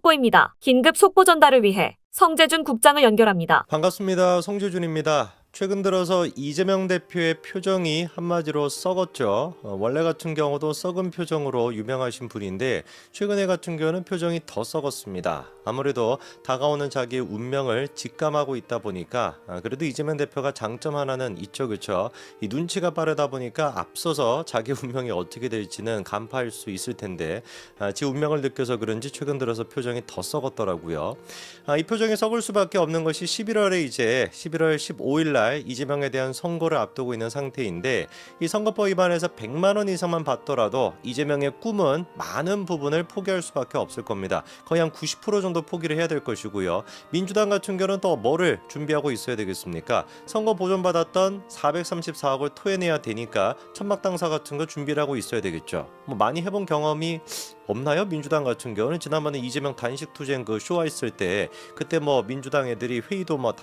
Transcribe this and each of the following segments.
속보입니다. 긴급 속보 전달을 위해 성재준 국장을 연결합니다. 반갑습니다. 성재준입니다. 최근 들어서 이재명 대표의 표정이 한마디로 썩었죠. 원래 같은 경우도 썩은 표정으로 유명하신 분인데 최근에 같은 경우는 표정이 더 썩었습니다. 아무래도 다가오는 자기의 운명을 직감하고 있다 보니까 그래도 이재명 대표가 장점 하나는 있죠. 그렇죠? 이 눈치가 빠르다 보니까 앞서서 자기 운명이 어떻게 될지는 간파할 수 있을 텐데 지 운명을 느껴서 그런지 최근 들어서 표정이 더 썩었더라고요. 이 표정이 썩을 수밖에 없는 것이 11월 15일 날 이재명에 대한 선고를 앞두고 있는 상태인데 이 선거법 위반에서 100만 원 이상만 받더라도 이재명의 꿈은 많은 부분을 포기할 수밖에 없을 겁니다. 거의 한 90% 정도 포기를 해야 될 것이고요. 민주당 같은 경우는 또 뭐를 준비하고 있어야 되겠습니까? 선거 보존받았던 434억을 토해내야 되니까 천막당사 같은 거 준비를 하고 있어야 되겠죠. 뭐 많이 해본 경험이 없나요? 민주당 같은 경우는 지난번에 이재명 단식 투쟁 그 쇼와 있을 때 그때 뭐 민주당 애들이 회의도 뭐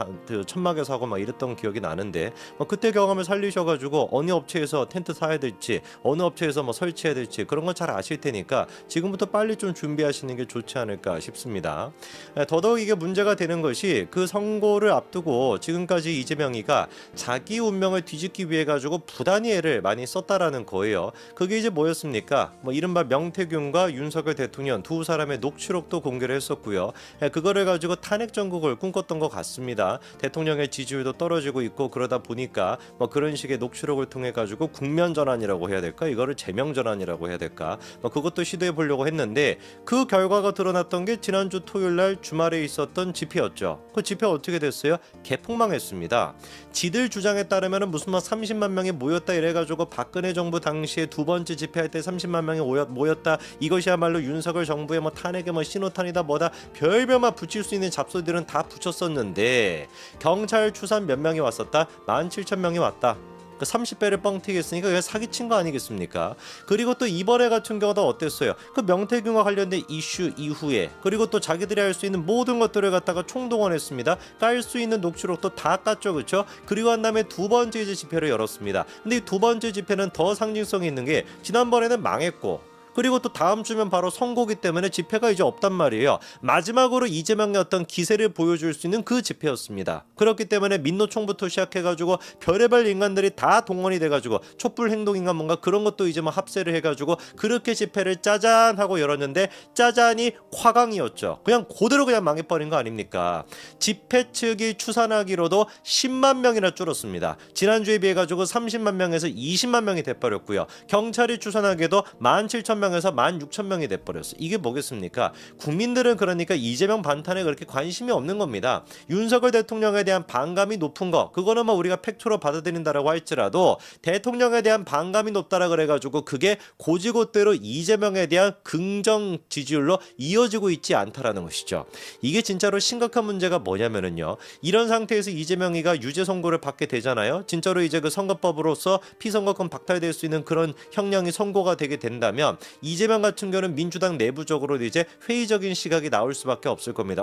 천막에서 하고 막 이랬던 기억이 나는데 뭐 그때 경험을 살리셔가지고 어느 업체에서 텐트 사야 될지 어느 업체에서 뭐 설치해야 될지 그런 건 잘 아실 테니까 지금부터 빨리 좀 준비하시는 게 좋지 않을까 싶습니다. 더더욱 이게 문제가 되는 것이 그 선고를 앞두고 지금까지 이재명이가 자기 운명을 뒤집기 위해 가지고 부단히 애를 많이 썼다라는 거예요. 그게 이제 뭐였습니까? 뭐 이른바 명태균과 윤석열 대통령 두 사람의 녹취록도 공개를 했었고요. 그거를 가지고 탄핵 정국을 꿈꿨던 것 같습니다. 대통령의 지지율도 떨어지고 있고 그러다 보니까 뭐 그런 식의 녹취록을 통해 가지고 국면 전환이라고 해야 될까? 이거를 제명 전환이라고 해야 될까? 뭐 그것도 시도해 보려고 했는데 그 결과가 드러났던 게 지난주 토요일 날 주말에 있었던 집회였죠. 그 집회 어떻게 됐어요? 개폭망했습니다. 지들 주장에 따르면 무슨 막 30만 명이 모였다 이래가지고 박근혜 정부 당시에 두 번째 집회할 때 30만 명이 모였다. 이것이야말로 윤석열 정부의 뭐 탄핵의 뭐 신호탄이다 뭐다 별별 막 붙일 수 있는 잡소들은 다 붙였었는데 경찰 추산 몇 명이 왔었다? 17,000명이 왔다. 그 30배를 뻥튀기 했으니까 그게 사기친 거 아니겠습니까? 그리고 또 이번에 같은 경우도 어땠어요? 그 명태균과 관련된 이슈 이후에 그리고 또 자기들이 할 수 있는 모든 것들을 갖다가 총동원했습니다. 깔 수 있는 녹취록도 다 깠죠. 그렇죠? 그리고 한 다음에 두 번째 이제 집회를 열었습니다. 근데 이 두 번째 집회는 더 상징성이 있는 게 지난번에는 망했고 그리고 또 다음 주면 바로 선거기 때문에 집회가 이제 없단 말이에요. 마지막으로 이재명의 어떤 기세를 보여줄 수 있는 그 집회였습니다. 그렇기 때문에 민노총부터 시작해가지고 별의별 인간들이 다 동원이 돼가지고 촛불 행동인가 뭔가 그런 것도 이제 뭐 합세를 해가지고 그렇게 집회를 짜잔 하고 열었는데 짜잔이 화강이었죠. 그냥 그대로 그냥 망해버린 거 아닙니까? 집회 측이 추산하기로도 10만 명이나 줄었습니다. 지난주에 비해 가지고 30만 명에서 20만 명이 돼버렸고요. 경찰이 추산하기에도 17,000명에서 16,000명이 돼버렸어요. 이게 뭐겠습니까? 국민들은 그러니까 이재명 반탄에 그렇게 관심이 없는 겁니다. 윤석열 대통령에 대한 반감이 높은 거 그거는 뭐 우리가 팩트로 받아들인다라고 할지라도 대통령에 대한 반감이 높다라 그래가지고 그게 고지고대로 이재명에 대한 긍정 지지율로 이어지고 있지 않다라는 것이죠. 이게 진짜로 심각한 문제가 뭐냐면은요. 이런 상태에서 이재명이가 유죄 선고를 받게 되잖아요. 진짜로 이제 그 선거법으로서 피선거권 박탈될 수 있는 그런 형량이 선고가 되게 된다면 이재명 같은 경우는 민주당 내부적으로 이제 회의적인 시각이 나올 수밖에 없을 겁니다.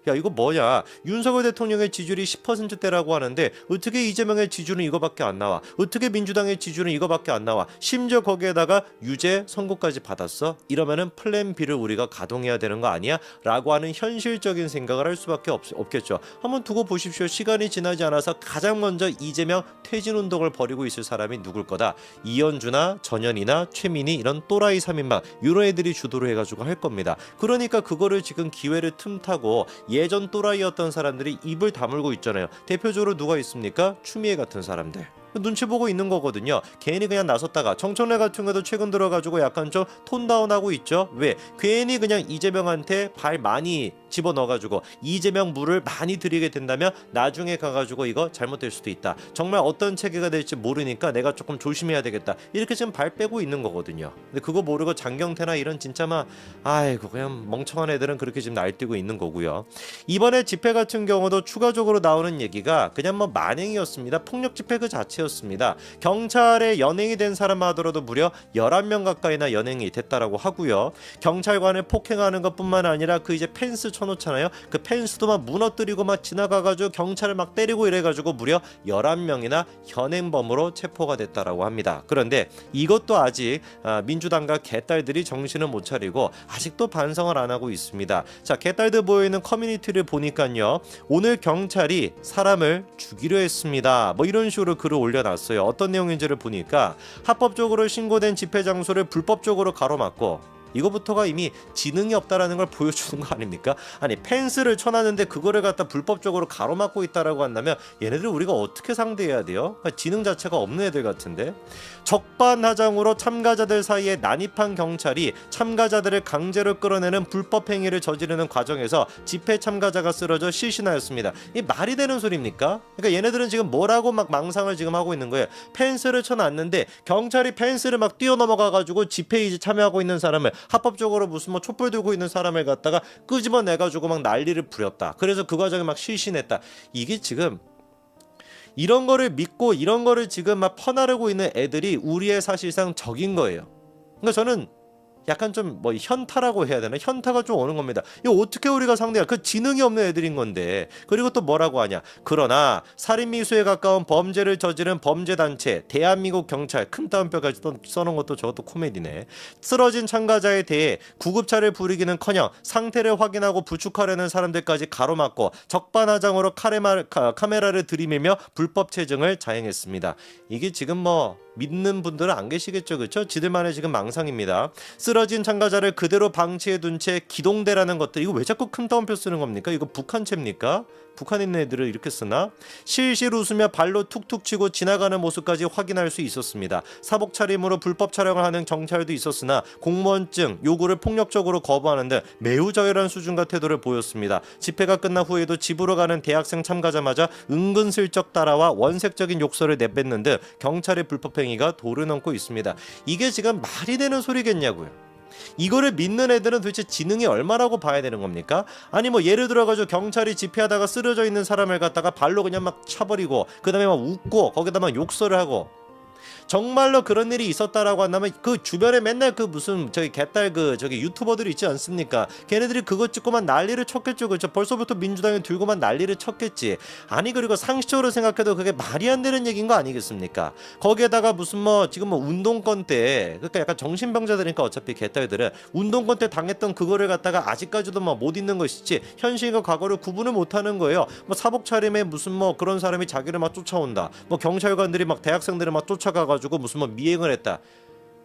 야 이거 뭐냐 윤석열 대통령의 지지율이 10%대라고 하는데 어떻게 이재명의 지지율은 이거밖에 안 나와 어떻게 민주당의 지지율은 이거밖에 안 나와 심지어 거기에다가 유죄 선고까지 받았어 이러면은 플랜 B를 우리가 가동해야 되는 거 아니야? 라고 하는 현실적인 생각을 할 수밖에 없겠죠. 한번 두고 보십시오. 시간이 지나지 않아서 가장 먼저 이재명 퇴진운동을 벌이고 있을 사람이 누굴 거다. 이현주나 전현이나 최민희 이런 또라이 3인방 이런 애들이 주도를 해가지고 할 겁니다. 그러니까 그거를 지금 기회를 틈타고 예전 또라이였던 사람들이 입을 다물고 있잖아요. 대표적으로 누가 있습니까? 추미애 같은 사람들. 눈치 보고 있는 거거든요. 괜히 그냥 나섰다가 정청래 같은 것도 최근 들어가지고 약간 좀 톤다운하고 있죠. 왜? 괜히 그냥 이재명한테 발 많이 집어넣어가지고 이재명 물을 많이 들이게 된다면 나중에 가가지고 이거 잘못될 수도 있다. 정말 어떤 체계가 될지 모르니까 내가 조금 조심해야 되겠다. 이렇게 지금 발 빼고 있는 거거든요. 근데 그거 모르고 장경태나 이런 진짜 막 아이고 그냥 멍청한 애들은 그렇게 지금 날뛰고 있는 거고요. 이번에 집회 같은 경우도 추가적으로 나오는 얘기가 그냥 뭐 만행이었습니다. 폭력 집회 그 자체였습니다. 경찰에 연행이 된 사람 하더라도 무려 11명 가까이나 연행이 됐다라고 하고요. 경찰관을 폭행하는 것뿐만 아니라 그 이제 펜스 쳐놓잖아요. 그 펜스도 막 무너뜨리고 막 지나가가지고 경찰을 막 때리고 이래가지고 무려 11명이나 현행범으로 체포가 됐다라고 합니다. 그런데 이것도 아직 민주당과 개딸들이 정신을 못 차리고 아직도 반성을 안 하고 있습니다. 자, 개딸들 모여있는 커뮤니티를 보니까요, 오늘 경찰이 사람을 죽이려 했습니다, 뭐 이런 식으로 글을 올려놨어요. 어떤 내용인지를 보니까 합법적으로 신고된 집회 장소를 불법적으로 가로막고, 이거부터가 이미 지능이 없다라는 걸 보여주는 거 아닙니까? 아니, 펜스를 쳐놨는데 그거를 갖다 불법적으로 가로막고 있다라고 한다면 얘네들 우리가 어떻게 상대해야 돼요? 지능 자체가 없는 애들 같은데. 적반하장으로 참가자들 사이에 난입한 경찰이 참가자들을 강제로 끌어내는 불법 행위를 저지르는 과정에서 집회 참가자가 쓰러져 실신하였습니다. 이 말이 되는 소리입니까? 그러니까 얘네들은 지금 뭐라고 막 망상을 지금 하고 있는 거예요. 펜스를 쳐놨는데 경찰이 펜스를 막 뛰어넘어가가지고 집회에 참여하고 있는 사람을, 합법적으로 무슨 뭐 촛불 들고 있는 사람을 갖다가 끄집어내가지고 막 난리를 부렸다. 그래서 그 과정에 막 실신했다. 이게 지금 이런 거를 믿고 이런 거를 지금 막 퍼나르고 있는 애들이 우리의 사실상 적인 거예요. 그러니까 저는 약간 좀 뭐 현타라고 해야 되나? 현타가 좀 오는 겁니다. 이거 어떻게 우리가 상대할, 그 지능이 없는 애들인 건데. 그리고 또 뭐라고 하냐? 그러나 살인미수에 가까운 범죄를 저지른 범죄단체 대한민국 경찰, 큰 따옴표까지 써놓은 것도 저것도 코미디네. 쓰러진 참가자에 대해 구급차를 부르기는커녕 상태를 확인하고 부축하려는 사람들까지 가로막고 적반하장으로 카메라를 들이밀며 불법 체증을 자행했습니다. 이게 지금 뭐 믿는 분들은 안 계시겠죠, 그렇죠? 지들만의 지금 망상입니다. 쓰러진 참가자를 그대로 방치해 둔 채 기동대라는 것들, 이거 왜 자꾸 큰 따옴표 쓰는 겁니까? 이거 북한체입니까? 북한에 있는 애들을 이렇게 쓰나? 실실 웃으며 발로 툭툭 치고 지나가는 모습까지 확인할 수 있었습니다. 사복 차림으로 불법 촬영을 하는 경찰도 있었으나 공무원증 요구를 폭력적으로 거부하는 등 매우 저열한 수준과 태도를 보였습니다. 집회가 끝난 후에도 집으로 가는 대학생 참가자마자 은근슬쩍 따라와 원색적인 욕설을 내뱉는 등 경찰의 불법 행위가 도를 넘고 있습니다. 이게 지금 말이 되는 소리겠냐고요. 이거를 믿는 애들은 도대체 지능이 얼마라고 봐야 되는 겁니까? 아니 뭐 예를 들어가지고 경찰이 집회하다가 쓰러져 있는 사람을 갖다가 발로 그냥 막 차버리고 그 다음에 막 웃고 거기다 막 욕설을 하고, 정말로 그런 일이 있었다라고 한다면 그 주변에 맨날 그 무슨 저기 개딸 그 저기 유튜버들이 있지 않습니까? 걔네들이 그것 찍고만 난리를 쳤겠죠, 그렇죠? 벌써부터 민주당이 들고만 난리를 쳤겠지. 아니 그리고 상식적으로 생각해도 그게 말이 안 되는 얘기인 거 아니겠습니까? 거기에다가 무슨 뭐 지금 뭐 운동권 때, 그러니까 약간 정신병자들이니까 어차피 개딸들은 운동권 때 당했던 그거를 갖다가 아직까지도 막 못 잊는 것이지 현실과 과거를 구분을 못하는 거예요. 뭐 사복 차림에 무슨 뭐 그런 사람이 자기를 막 쫓아온다, 뭐 경찰관들이 막 대학생들을 막 쫓아가가지고 무슨 뭐 미행을 했다.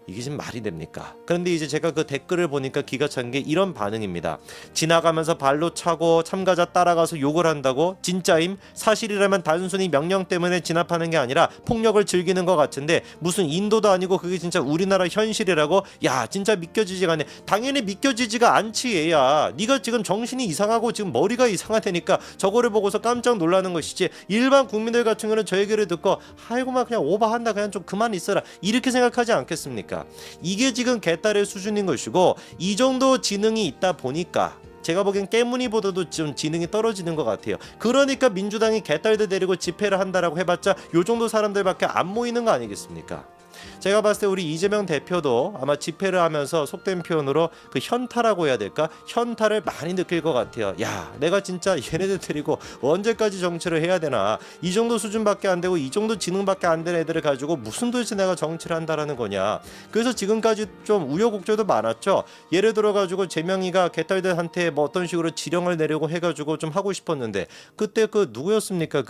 이게 지금 말이 됩니까? 그런데 이제 제가 그 댓글을 보니까 기가 찬 게 이런 반응입니다. 지나가면서 발로 차고 참가자 따라가서 욕을 한다고? 진짜임? 사실이라면 단순히 명령 때문에 진압하는 게 아니라 폭력을 즐기는 것 같은데 무슨 인도도 아니고 그게 진짜 우리나라 현실이라고? 야, 진짜 믿겨지지가 않네. 당연히 믿겨지지가 않지 얘야. 네가 지금 정신이 이상하고 지금 머리가 이상하다니까 저거를 보고서 깜짝 놀라는 것이지, 일반 국민들 같은 경우는 저 얘기를 듣고 아이고 막 그냥 오버한다, 그냥 좀 그만 있어라, 이렇게 생각하지 않겠습니까? 이게 지금 개딸의 수준인 것이고, 이 정도 지능이 있다 보니까 제가 보기엔 깨문이보다도 좀 지능이 떨어지는 것 같아요. 그러니까 민주당이 개딸들 데리고 집회를 한다라고 해봤자 요 정도 사람들밖에 안 모이는 거 아니겠습니까? 제가 봤을 때 우리 이재명 대표도 아마 집회를 하면서 속된 표현으로 그 현타라고 해야 될까? 현타를 많이 느낄 것 같아요. 야, 내가 진짜 얘네들 데리고 언제까지 정치를 해야 되나? 이 정도 수준밖에 안 되고 이 정도 지능밖에 안 되는 애들을 가지고 무슨 도대체 내가 정치를 한다라는 거냐? 그래서 지금까지 좀 우여곡절도 많았죠. 예를 들어가지고 재명이가 개딸들한테 뭐 어떤 식으로 지령을 내려고 해가지고 좀 하고 싶었는데, 그때 그 누구였습니까?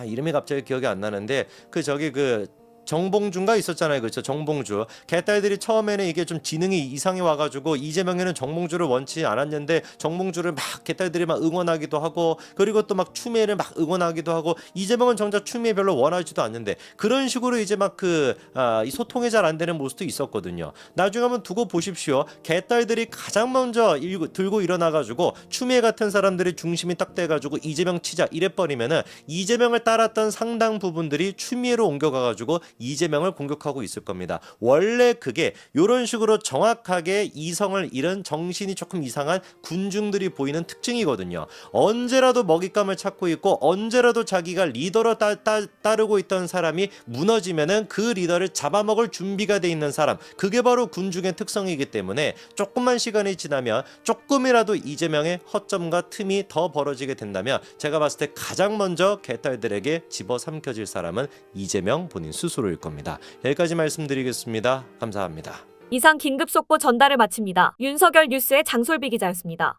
이름이 갑자기 기억이 안 나는데 그 저기 그 정봉주가 있었잖아요, 그렇죠? 정봉주. 개딸들이 처음에는 이게 좀 지능이 이상이 와가지고 이재명에는 정봉주를 원치 않았는데 정봉주를 막 개딸들이 막 응원하기도 하고, 그리고 또 막 추미애를 막 응원하기도 하고, 이재명은 정작 추미애 별로 원하지도 않는데 그런 식으로 이제 막 이 소통이 잘 안 되는 모습도 있었거든요. 나중에 한번 두고 보십시오. 개딸들이 가장 먼저 들고 일어나가지고 추미애 같은 사람들이 중심이 딱 돼가지고 이재명 치자 이래버리면은 이재명을 따랐던 상당 부분들이 추미애로 옮겨가가지고 이재명을 공격하고 있을 겁니다. 원래 그게 이런 식으로 정확하게 이성을 잃은 정신이 조금 이상한 군중들이 보이는 특징이거든요. 언제라도 먹잇감을 찾고 있고 언제라도 자기가 리더로 따르고 있던 사람이 무너지면은 그 리더를 잡아먹을 준비가 돼 있는 사람, 그게 바로 군중의 특성이기 때문에 조금만 시간이 지나면 조금이라도 이재명의 허점과 틈이 더 벌어지게 된다면 제가 봤을 때 가장 먼저 개딸들에게 집어삼켜질 사람은 이재명 본인 스스로일 겁니다. 여기까지 말씀드리겠습니다. 감사합니다. 이상 긴급 속보 전달을 마칩니다. 윤석열 뉴스의 장솔비 기자였습니다.